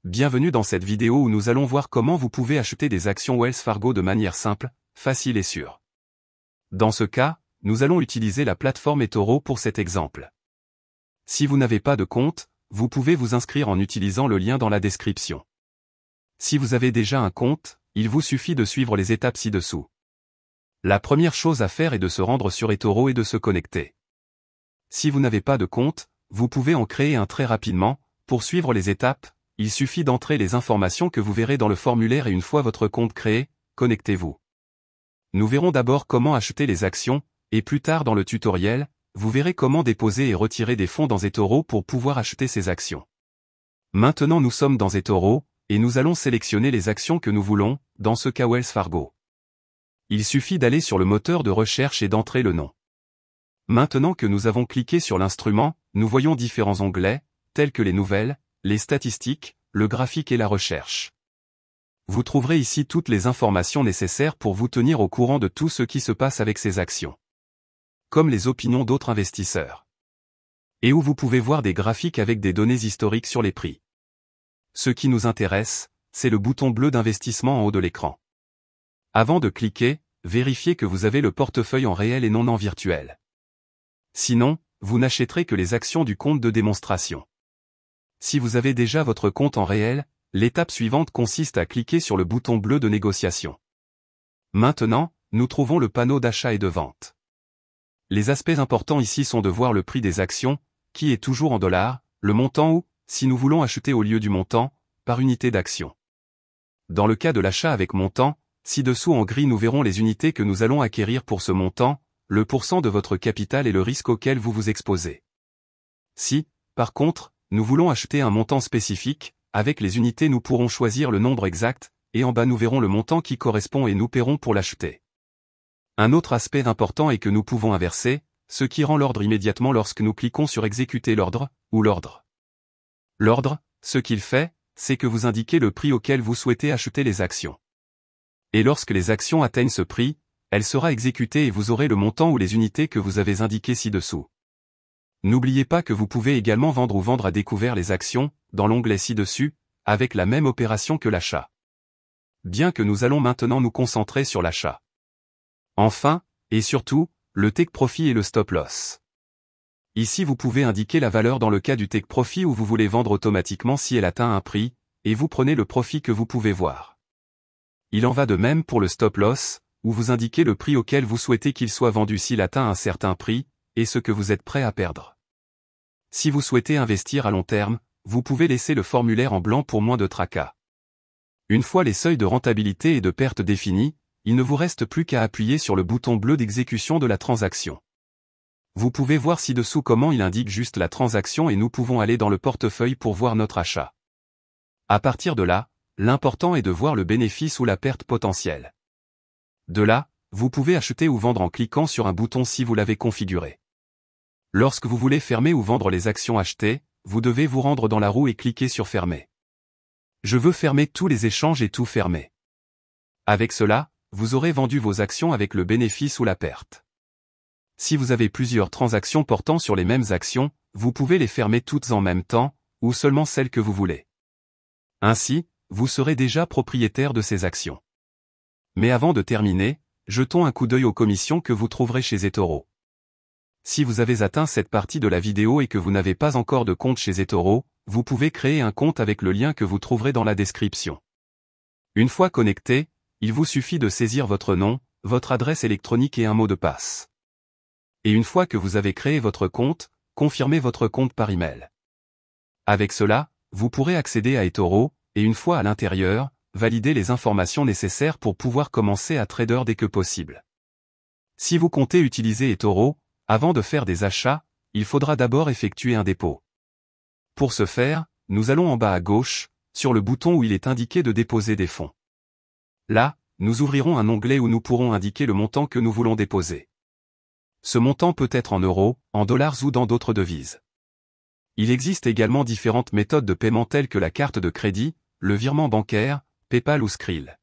Bienvenue dans cette vidéo où nous allons voir comment vous pouvez acheter des actions Wells Fargo de manière simple, facile et sûre. Dans ce cas, nous allons utiliser la plateforme eToro pour cet exemple. Si vous n'avez pas de compte, vous pouvez vous inscrire en utilisant le lien dans la description. Si vous avez déjà un compte, il vous suffit de suivre les étapes ci-dessous. La première chose à faire est de se rendre sur eToro et de se connecter. Si vous n'avez pas de compte, vous pouvez en créer un très rapidement. Pour suivre les étapes, il suffit d'entrer les informations que vous verrez dans le formulaire et une fois votre compte créé, connectez-vous. Nous verrons d'abord comment acheter les actions, et plus tard dans le tutoriel, vous verrez comment déposer et retirer des fonds dans eToro pour pouvoir acheter ces actions. Maintenant nous sommes dans eToro, et nous allons sélectionner les actions que nous voulons, dans ce cas Wells Fargo. Il suffit d'aller sur le moteur de recherche et d'entrer le nom. Maintenant que nous avons cliqué sur l'instrument, nous voyons différents onglets, tels que les nouvelles, les statistiques, le graphique et la recherche. Vous trouverez ici toutes les informations nécessaires pour vous tenir au courant de tout ce qui se passe avec ces actions. Comme les opinions d'autres investisseurs. Et où vous pouvez voir des graphiques avec des données historiques sur les prix. Ce qui nous intéresse, c'est le bouton bleu d'investissement en haut de l'écran. Avant de cliquer, vérifiez que vous avez le portefeuille en réel et non en virtuel. Sinon, vous n'achèterez que les actions du compte de démonstration. Si vous avez déjà votre compte en réel, l'étape suivante consiste à cliquer sur le bouton bleu de négociation. Maintenant, nous trouvons le panneau d'achat et de vente. Les aspects importants ici sont de voir le prix des actions, qui est toujours en dollars, le montant ou, si nous voulons acheter au lieu du montant, par unité d'action. Dans le cas de l'achat avec montant, ci-dessous en gris nous verrons les unités que nous allons acquérir pour ce montant, le pourcent de votre capital et le risque auquel vous vous exposez. Si, par contre, nous voulons acheter un montant spécifique, avec les unités nous pourrons choisir le nombre exact, et en bas nous verrons le montant qui correspond et nous paierons pour l'acheter. Un autre aspect important est que nous pouvons inverser, ce qui rend l'ordre immédiatement lorsque nous cliquons sur exécuter l'ordre, ou l'ordre. L'ordre, ce qu'il fait, c'est que vous indiquez le prix auquel vous souhaitez acheter les actions. Et lorsque les actions atteignent ce prix, elle sera exécutée et vous aurez le montant ou les unités que vous avez indiquées ci-dessous. N'oubliez pas que vous pouvez également vendre ou vendre à découvert les actions, dans l'onglet ci-dessus, avec la même opération que l'achat. Bien que nous allons maintenant nous concentrer sur l'achat. Enfin, et surtout, le take profit et le stop loss. Ici vous pouvez indiquer la valeur dans le cas du take profit où vous voulez vendre automatiquement si elle atteint un prix, et vous prenez le profit que vous pouvez voir. Il en va de même pour le stop loss, où vous indiquez le prix auquel vous souhaitez qu'il soit vendu s'il atteint un certain prix, et ce que vous êtes prêt à perdre. Si vous souhaitez investir à long terme, vous pouvez laisser le formulaire en blanc pour moins de tracas. Une fois les seuils de rentabilité et de perte définis, il ne vous reste plus qu'à appuyer sur le bouton bleu d'exécution de la transaction. Vous pouvez voir ci-dessous comment il indique juste la transaction et nous pouvons aller dans le portefeuille pour voir notre achat. À partir de là, l'important est de voir le bénéfice ou la perte potentielle. De là, vous pouvez acheter ou vendre en cliquant sur un bouton si vous l'avez configuré. Lorsque vous voulez fermer ou vendre les actions achetées, vous devez vous rendre dans la roue et cliquer sur fermer. Je veux fermer tous les échanges et tout fermer. Avec cela, vous aurez vendu vos actions avec le bénéfice ou la perte. Si vous avez plusieurs transactions portant sur les mêmes actions, vous pouvez les fermer toutes en même temps, ou seulement celles que vous voulez. Ainsi, vous serez déjà propriétaire de ces actions. Mais avant de terminer, jetons un coup d'œil aux commissions que vous trouverez chez eToro. Si vous avez atteint cette partie de la vidéo et que vous n'avez pas encore de compte chez eToro, vous pouvez créer un compte avec le lien que vous trouverez dans la description. Une fois connecté, il vous suffit de saisir votre nom, votre adresse électronique et un mot de passe. Et une fois que vous avez créé votre compte, confirmez votre compte par email. Avec cela, vous pourrez accéder à eToro, et une fois à l'intérieur, valider les informations nécessaires pour pouvoir commencer à trader dès que possible. Si vous comptez utiliser eToro, avant de faire des achats, il faudra d'abord effectuer un dépôt. Pour ce faire, nous allons en bas à gauche, sur le bouton où il est indiqué de déposer des fonds. Là, nous ouvrirons un onglet où nous pourrons indiquer le montant que nous voulons déposer. Ce montant peut être en euros, en dollars ou dans d'autres devises. Il existe également différentes méthodes de paiement telles que la carte de crédit, le virement bancaire, PayPal ou Skrill.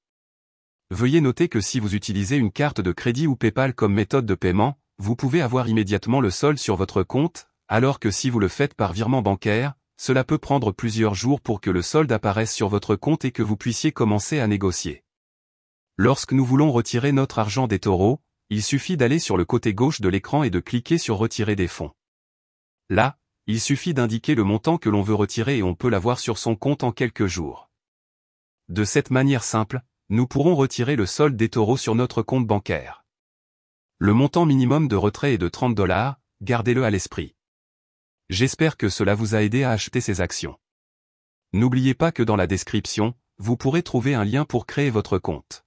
Veuillez noter que si vous utilisez une carte de crédit ou PayPal comme méthode de paiement, vous pouvez avoir immédiatement le solde sur votre compte, alors que si vous le faites par virement bancaire, cela peut prendre plusieurs jours pour que le solde apparaisse sur votre compte et que vous puissiez commencer à négocier. Lorsque nous voulons retirer notre argent d'eToro, il suffit d'aller sur le côté gauche de l'écran et de cliquer sur Retirer des fonds. Là, il suffit d'indiquer le montant que l'on veut retirer et on peut l'avoir sur son compte en quelques jours. De cette manière simple, nous pourrons retirer le solde d'eToro sur notre compte bancaire. Le montant minimum de retrait est de 30 $, gardez-le à l'esprit. J'espère que cela vous a aidé à acheter ces actions. N'oubliez pas que dans la description, vous pourrez trouver un lien pour créer votre compte.